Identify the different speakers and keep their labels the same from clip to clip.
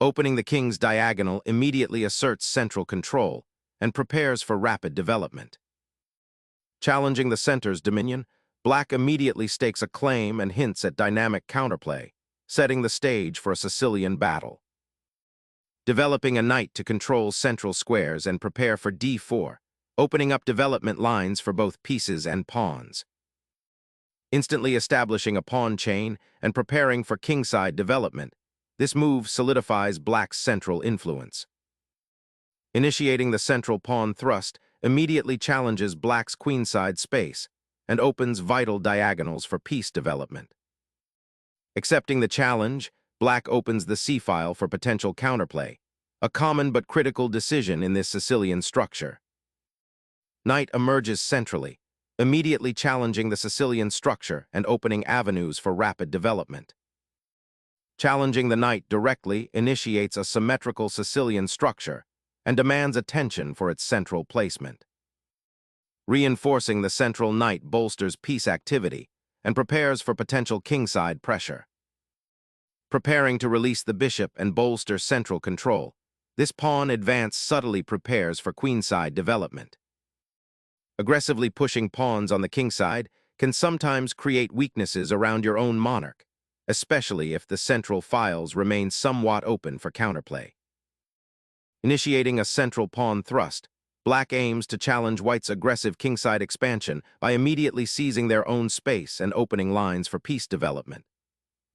Speaker 1: Opening the king's diagonal immediately asserts central control and prepares for rapid development. Challenging the center's dominion, black immediately stakes a claim and hints at dynamic counterplay, setting the stage for a Sicilian battle. Developing a knight to control central squares and prepare for d4, opening up development lines for both pieces and pawns. Instantly establishing a pawn chain and preparing for kingside development, this move solidifies black's central influence. Initiating the central pawn thrust immediately challenges black's queenside space and opens vital diagonals for piece development. Accepting the challenge, black opens the c-file for potential counterplay, a common but critical decision in this Sicilian structure. Knight emerges centrally, immediately challenging the Sicilian structure and opening avenues for rapid development. Challenging the knight directly initiates a symmetrical Sicilian structure and demands attention for its central placement. Reinforcing the central knight bolsters piece activity and prepares for potential kingside pressure. Preparing to release the bishop and bolster central control, this pawn advance subtly prepares for queenside development. Aggressively pushing pawns on the kingside can sometimes create weaknesses around your own monarch, especially if the central files remain somewhat open for counterplay. Initiating a central pawn thrust, black aims to challenge white's aggressive kingside expansion by immediately seizing their own space and opening lines for piece development.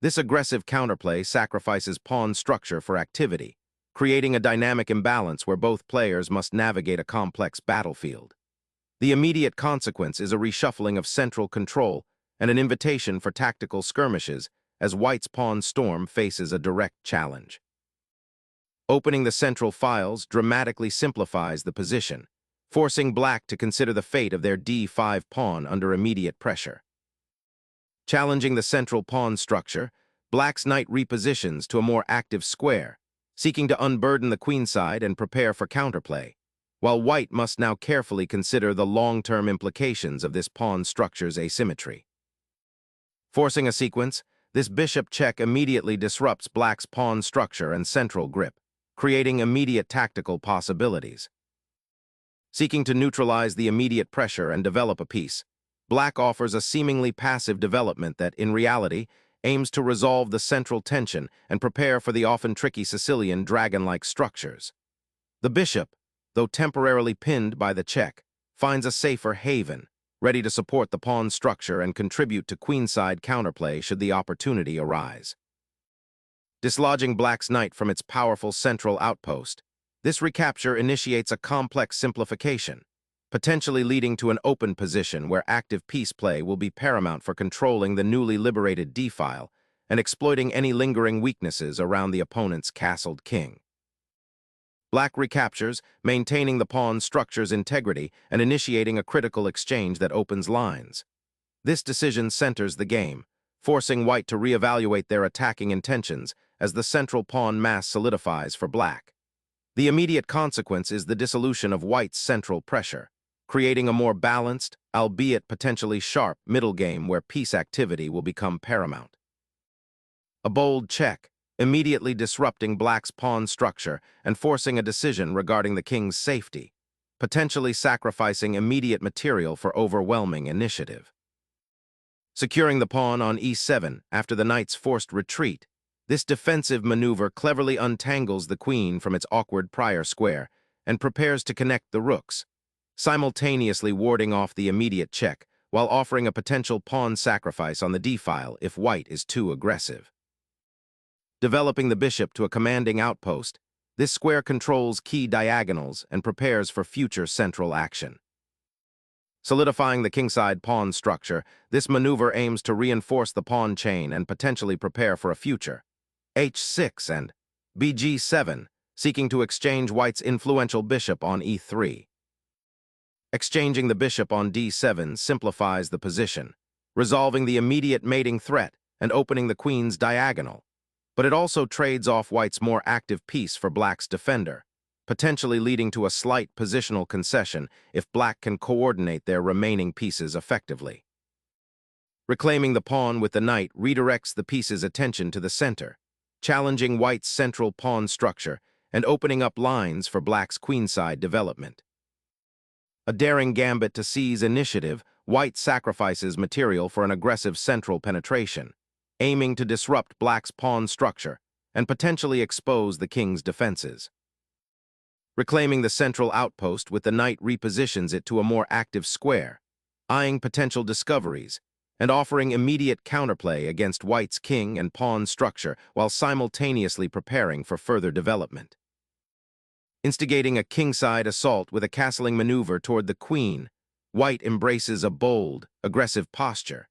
Speaker 1: This aggressive counterplay sacrifices pawn structure for activity, creating a dynamic imbalance where both players must navigate a complex battlefield. The immediate consequence is a reshuffling of central control and an invitation for tactical skirmishes as white's pawn storm faces a direct challenge. Opening the central files dramatically simplifies the position, forcing black to consider the fate of their d5 pawn under immediate pressure. Challenging the central pawn structure, black's knight repositions to a more active square, seeking to unburden the queenside and prepare for counterplay, while white must now carefully consider the long-term implications of this pawn structure's asymmetry. Forcing a sequence, this bishop check immediately disrupts black's pawn structure and central grip, creating immediate tactical possibilities. Seeking to neutralize the immediate pressure and develop a piece, black offers a seemingly passive development that, in reality, aims to resolve the central tension and prepare for the often tricky Sicilian dragon-like structures. The bishop, though temporarily pinned by the check, finds a safer haven, ready to support the pawn structure and contribute to queenside counterplay should the opportunity arise. Dislodging black's knight from its powerful central outpost, this recapture initiates a complex simplification, potentially leading to an open position where active piece play will be paramount for controlling the newly liberated d-file and exploiting any lingering weaknesses around the opponent's castled king. Black recaptures, maintaining the pawn structure's integrity and initiating a critical exchange that opens lines. This decision centers the game, forcing white to reevaluate their attacking intentions as the central pawn mass solidifies for black. The immediate consequence is the dissolution of white's central pressure, creating a more balanced, albeit potentially sharp, middle game where piece activity will become paramount. A bold check, immediately disrupting black's pawn structure and forcing a decision regarding the king's safety, potentially sacrificing immediate material for overwhelming initiative. Securing the pawn on e7 after the knight's forced retreat, this defensive maneuver cleverly untangles the queen from its awkward prior square and prepares to connect the rooks, simultaneously warding off the immediate check while offering a potential pawn sacrifice on the d-file if white is too aggressive. Developing the bishop to a commanding outpost, this square controls key diagonals and prepares for future central action. Solidifying the kingside pawn structure, this maneuver aims to reinforce the pawn chain and potentially prepare for a future h6 and bg7, seeking to exchange white's influential bishop on e3. Exchanging the bishop on d7 simplifies the position, resolving the immediate mating threat and opening the queen's diagonal. But it also trades off white's more active piece for black's defender, potentially leading to a slight positional concession if black can coordinate their remaining pieces effectively. Reclaiming the pawn with the knight redirects the piece's attention to the center, challenging white's central pawn structure and opening up lines for black's queenside development. A daring gambit to seize initiative, white sacrifices material for an aggressive central penetration, aiming to disrupt black's pawn structure and potentially expose the king's defenses. Reclaiming the central outpost with the knight repositions it to a more active square, eyeing potential discoveries, and offering immediate counterplay against white's king and pawn structure while simultaneously preparing for further development. Instigating a kingside assault with a castling maneuver toward the queen, white embraces a bold, aggressive posture,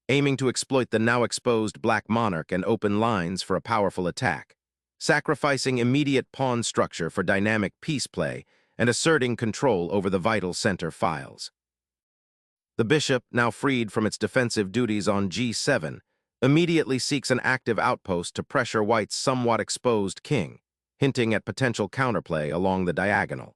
Speaker 1: aiming to exploit the now exposed black monarch and open lines for a powerful attack, sacrificing immediate pawn structure for dynamic piece play and asserting control over the vital center files. The bishop, now freed from its defensive duties on g7, immediately seeks an active outpost to pressure white's somewhat exposed king, hinting at potential counterplay along the diagonal.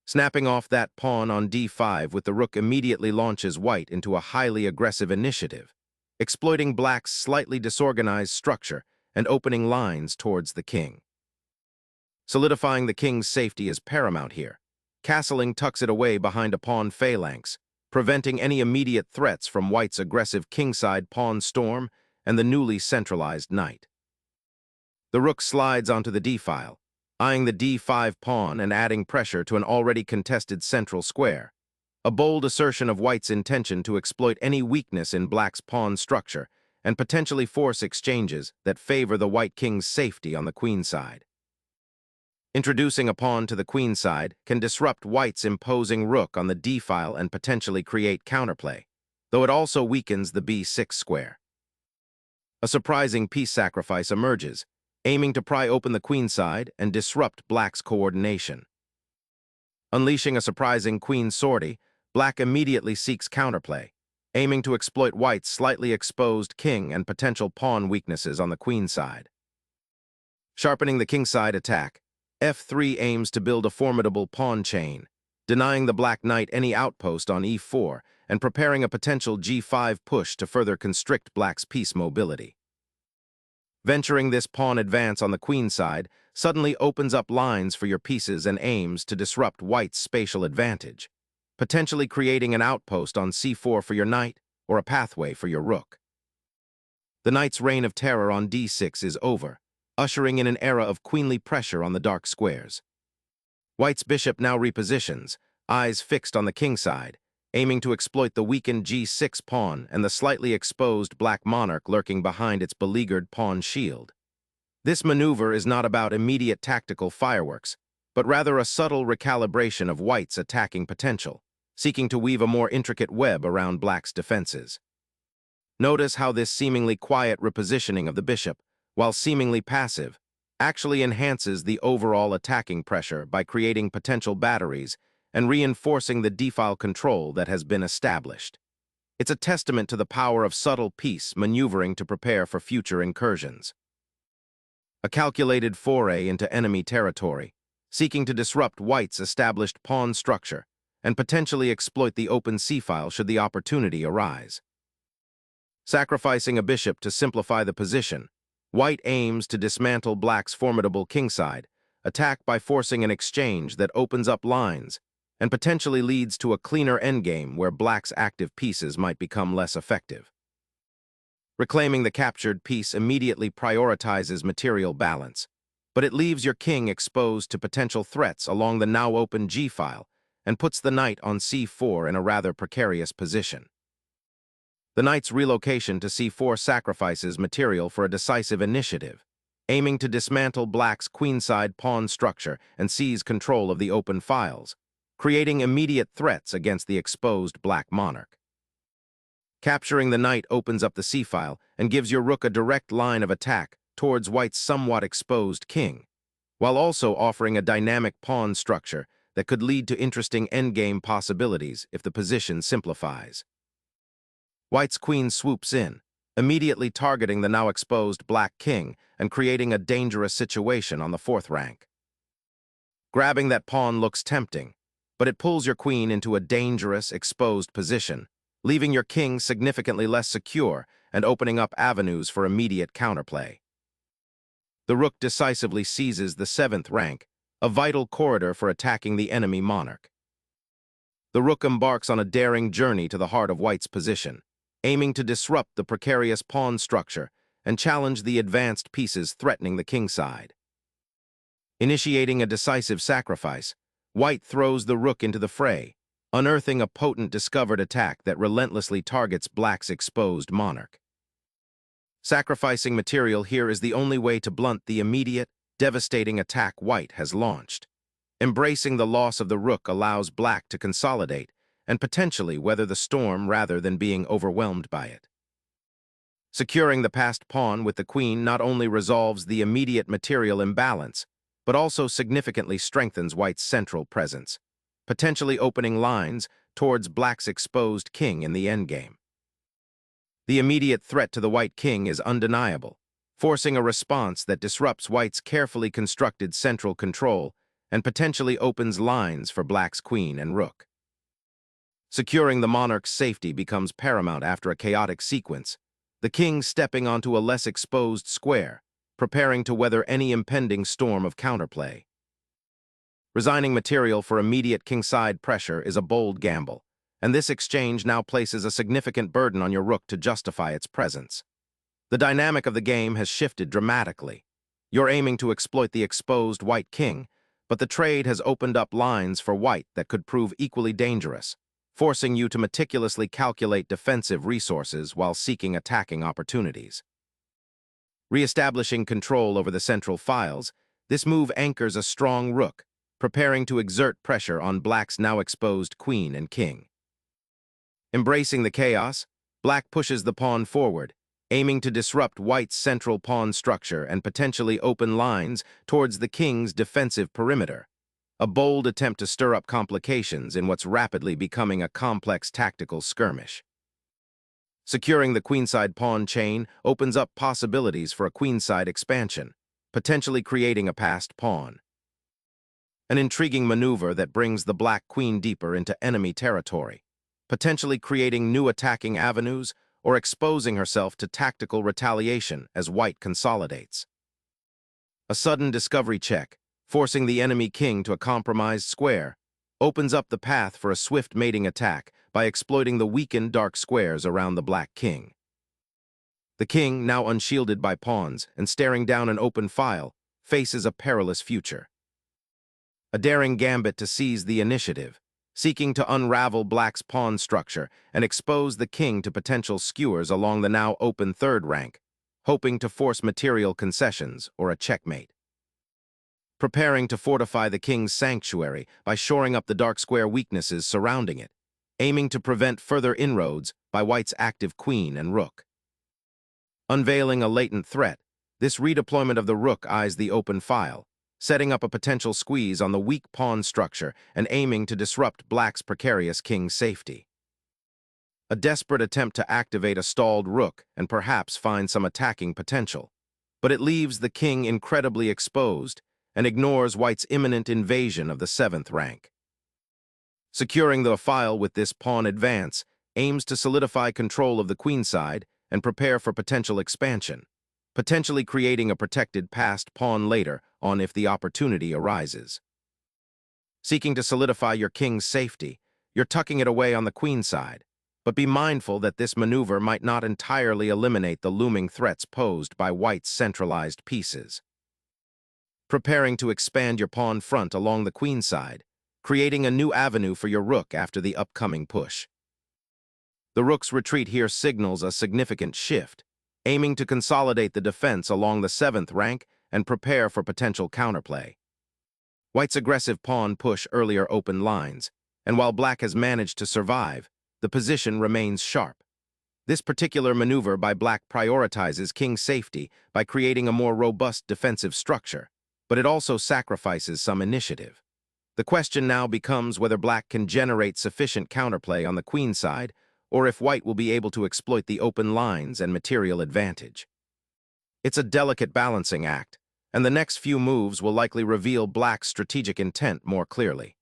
Speaker 1: Snapping off that pawn on d5 with the rook immediately launches white into a highly aggressive initiative, exploiting black's slightly disorganized structure and opening lines towards the king. Solidifying the king's safety is paramount here. Castling tucks it away behind a pawn phalanx, preventing any immediate threats from white's aggressive kingside pawn storm and the newly centralized knight. The rook slides onto the d-file, eyeing the d5 pawn and adding pressure to an already contested central square, a bold assertion of white's intention to exploit any weakness in black's pawn structure and potentially force exchanges that favor the white king's safety on the queen side. Introducing a pawn to the queen side can disrupt white's imposing rook on the d-file and potentially create counterplay, though it also weakens the b6 square. A surprising piece sacrifice emerges, aiming to pry open the queen side and disrupt black's coordination. Unleashing a surprising queen sortie, black immediately seeks counterplay, aiming to exploit white's slightly exposed king and potential pawn weaknesses on the queen side. Sharpening the kingside attack, f3 aims to build a formidable pawn chain, denying the black knight any outpost on e4 and preparing a potential g5 push to further constrict black's piece mobility. Venturing this pawn advance on the queen side suddenly opens up lines for your pieces and aims to disrupt white's spatial advantage, potentially creating an outpost on c4 for your knight or a pathway for your rook. The knight's reign of terror on d6 is over, ushering in an era of queenly pressure on the dark squares. White's bishop now repositions, eyes fixed on the king side, aiming to exploit the weakened g6 pawn and the slightly exposed black monarch lurking behind its beleaguered pawn shield. This maneuver is not about immediate tactical fireworks, but rather a subtle recalibration of white's attacking potential, seeking to weave a more intricate web around black's defenses. Notice how this seemingly quiet repositioning of the bishop, while seemingly passive, actually enhances the overall attacking pressure by creating potential batteries and reinforcing the d-file control that has been established. It's a testament to the power of subtle piece maneuvering to prepare for future incursions. A calculated foray into enemy territory, seeking to disrupt white's established pawn structure and potentially exploit the open c-file should the opportunity arise. Sacrificing a bishop to simplify the position, white aims to dismantle black's formidable kingside, attack by forcing an exchange that opens up lines and potentially leads to a cleaner endgame where black's active pieces might become less effective. Reclaiming the captured piece immediately prioritizes material balance, but it leaves your king exposed to potential threats along the now open g-file and puts the knight on c4 in a rather precarious position. The knight's relocation to c4 sacrifices material for a decisive initiative, aiming to dismantle black's queenside pawn structure and seize control of the open files, creating immediate threats against the exposed black monarch. Capturing the knight opens up the c-file and gives your rook a direct line of attack towards white's somewhat exposed king, while also offering a dynamic pawn structure that could lead to interesting endgame possibilities if the position simplifies. White's queen swoops in, immediately targeting the now exposed black king and creating a dangerous situation on the fourth rank. Grabbing that pawn looks tempting, but it pulls your queen into a dangerous, exposed position, leaving your king significantly less secure and opening up avenues for immediate counterplay. The rook decisively seizes the seventh rank, a vital corridor for attacking the enemy monarch. The rook embarks on a daring journey to the heart of white's position, aiming to disrupt the precarious pawn structure and challenge the advanced pieces threatening the kingside. Initiating a decisive sacrifice, white throws the rook into the fray, unearthing a potent discovered attack that relentlessly targets black's exposed monarch. Sacrificing material here is the only way to blunt the immediate, devastating attack white has launched. Embracing the loss of the rook allows black to consolidate and potentially weather the storm rather than being overwhelmed by it. Securing the passed pawn with the queen not only resolves the immediate material imbalance, but also significantly strengthens white's central presence, potentially opening lines towards black's exposed king in the endgame. The immediate threat to the white king is undeniable, forcing a response that disrupts white's carefully constructed central control and potentially opens lines for black's queen and rook. Securing the monarch's safety becomes paramount after a chaotic sequence, the king stepping onto a less exposed square, preparing to weather any impending storm of counterplay. Resigning material for immediate kingside pressure is a bold gamble, and this exchange now places a significant burden on your rook to justify its presence. The dynamic of the game has shifted dramatically. You're aiming to exploit the exposed white king, but the trade has opened up lines for white that could prove equally dangerous, forcing you to meticulously calculate defensive resources while seeking attacking opportunities. Re-establishing control over the central files, this move anchors a strong rook, preparing to exert pressure on black's now exposed queen and king. Embracing the chaos, black pushes the pawn forward, aiming to disrupt white's central pawn structure and potentially open lines towards the king's defensive perimeter, a bold attempt to stir up complications in what's rapidly becoming a complex tactical skirmish. Securing the queenside pawn chain opens up possibilities for a queenside expansion, potentially creating a passed pawn. An intriguing maneuver that brings the black queen deeper into enemy territory, potentially creating new attacking avenues or exposing herself to tactical retaliation as white consolidates. A sudden discovery check, forcing the enemy king to a compromised square, opens up the path for a swift mating attack by exploiting the weakened dark squares around the black king. The king, now unshielded by pawns and staring down an open file, faces a perilous future. A daring gambit to seize the initiative, seeking to unravel black's pawn structure and expose the king to potential skewers along the now open third rank, hoping to force material concessions or a checkmate. Preparing to fortify the king's sanctuary by shoring up the dark square weaknesses surrounding it, aiming to prevent further inroads by white's active queen and rook. Unveiling a latent threat, this redeployment of the rook eyes the open file, setting up a potential squeeze on the weak pawn structure and aiming to disrupt black's precarious king's safety. A desperate attempt to activate a stalled rook and perhaps find some attacking potential, but it leaves the king incredibly exposed and ignores white's imminent invasion of the seventh rank. Securing the file with this pawn advance aims to solidify control of the queenside and prepare for potential expansion, potentially creating a protected passed pawn later on if the opportunity arises. Seeking to solidify your king's safety, you're tucking it away on the queenside, but be mindful that this maneuver might not entirely eliminate the looming threats posed by white's centralized pieces. Preparing to expand your pawn front along the queenside, creating a new avenue for your rook after the upcoming push. The rook's retreat here signals a significant shift, aiming to consolidate the defense along the seventh rank and prepare for potential counterplay. White's aggressive pawn push earlier opened lines, and while black has managed to survive, the position remains sharp. This particular maneuver by black prioritizes king's safety by creating a more robust defensive structure, but it also sacrifices some initiative. The question now becomes whether black can generate sufficient counterplay on the queen side, or if white will be able to exploit the open lines and material advantage. It's a delicate balancing act, and the next few moves will likely reveal black's strategic intent more clearly.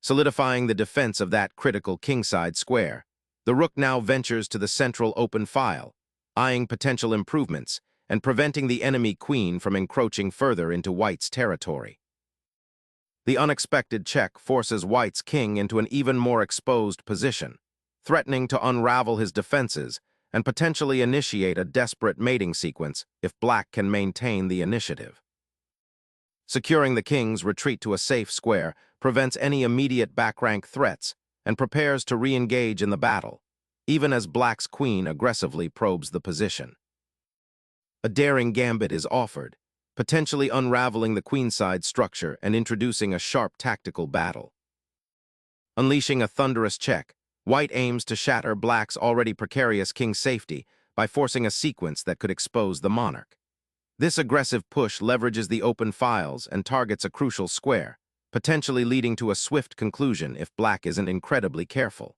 Speaker 1: Solidifying the defense of that critical kingside square, the rook now ventures to the central open file, eyeing potential improvements and preventing the enemy queen from encroaching further into white's territory. The unexpected check forces white's king into an even more exposed position, threatening to unravel his defenses and potentially initiate a desperate mating sequence if black can maintain the initiative. Securing the king's retreat to a safe square prevents any immediate back-rank threats and prepares to re-engage in the battle, even as black's queen aggressively probes the position. A daring gambit is offered, potentially unraveling the queenside structure and introducing a sharp tactical battle. Unleashing a thunderous check, white aims to shatter black's already precarious king's safety by forcing a sequence that could expose the monarch. This aggressive push leverages the open files and targets a crucial square, potentially leading to a swift conclusion if black isn't incredibly careful.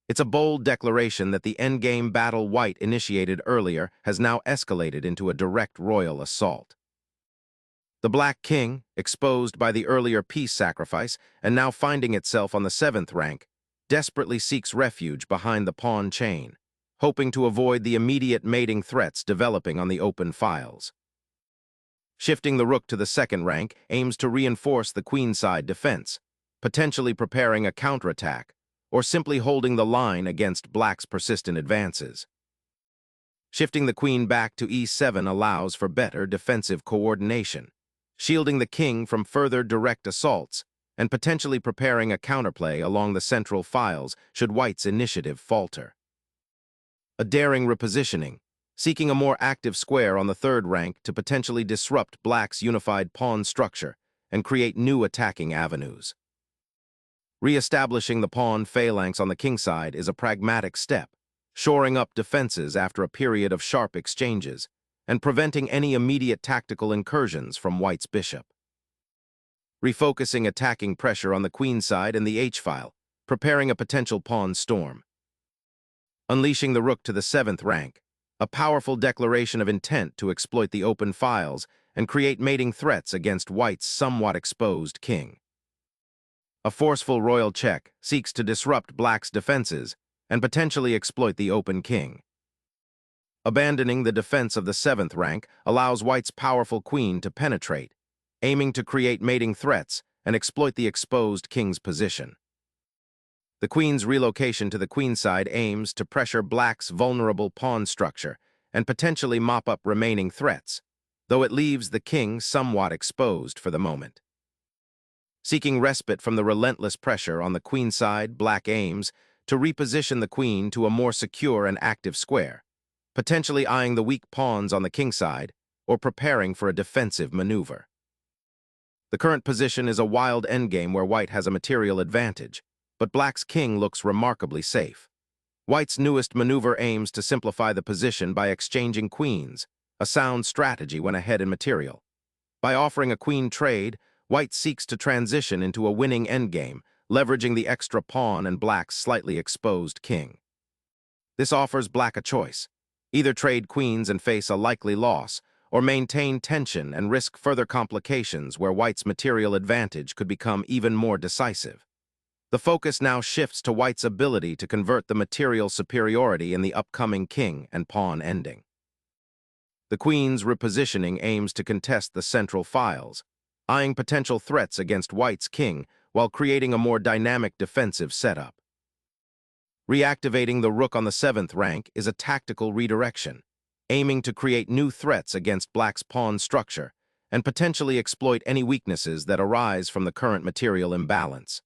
Speaker 1: It's a bold declaration that the endgame battle white initiated earlier has now escalated into a direct royal assault. The Black King, exposed by the earlier peace sacrifice and now finding itself on the 7th rank, desperately seeks refuge behind the pawn chain, hoping to avoid the immediate mating threats developing on the open files. Shifting the rook to the 2nd rank aims to reinforce the queenside defense, potentially preparing a counterattack, or simply holding the line against black's persistent advances. Shifting the queen back to e7 allows for better defensive coordination, shielding the king from further direct assaults and potentially preparing a counterplay along the central files should white's initiative falter. A daring repositioning, seeking a more active square on the 3rd rank to potentially disrupt black's unified pawn structure and create new attacking avenues. Re-establishing the pawn phalanx on the kingside is a pragmatic step, shoring up defenses after a period of sharp exchanges and preventing any immediate tactical incursions from white's bishop. Refocusing attacking pressure on the queenside and the h-file, preparing a potential pawn storm. Unleashing the rook to the 7th rank, a powerful declaration of intent to exploit the open files and create mating threats against white's somewhat exposed king. A forceful royal check seeks to disrupt black's defenses and potentially exploit the open king. Abandoning the defense of the 7th rank allows white's powerful queen to penetrate, aiming to create mating threats and exploit the exposed king's position. The queen's relocation to the queenside aims to pressure black's vulnerable pawn structure and potentially mop up remaining threats, though it leaves the king somewhat exposed for the moment. Seeking respite from the relentless pressure on the queenside, black aims to reposition the queen to a more secure and active square, potentially eyeing the weak pawns on the kingside or preparing for a defensive maneuver. The current position is a wild endgame where white has a material advantage, but black's king looks remarkably safe. White's newest maneuver aims to simplify the position by exchanging queens, a sound strategy when ahead in material. By offering a queen trade, white seeks to transition into a winning endgame, leveraging the extra pawn and black's slightly exposed king. This offers black a choice: either trade queens and face a likely loss, or maintain tension and risk further complications where white's material advantage could become even more decisive. The focus now shifts to white's ability to convert the material superiority in the upcoming king and pawn ending. The queen's repositioning aims to contest the central files, eyeing potential threats against white's king while creating a more dynamic defensive setup. Reactivating the rook on the 7th rank is a tactical redirection, aiming to create new threats against black's pawn structure and potentially exploit any weaknesses that arise from the current material imbalance.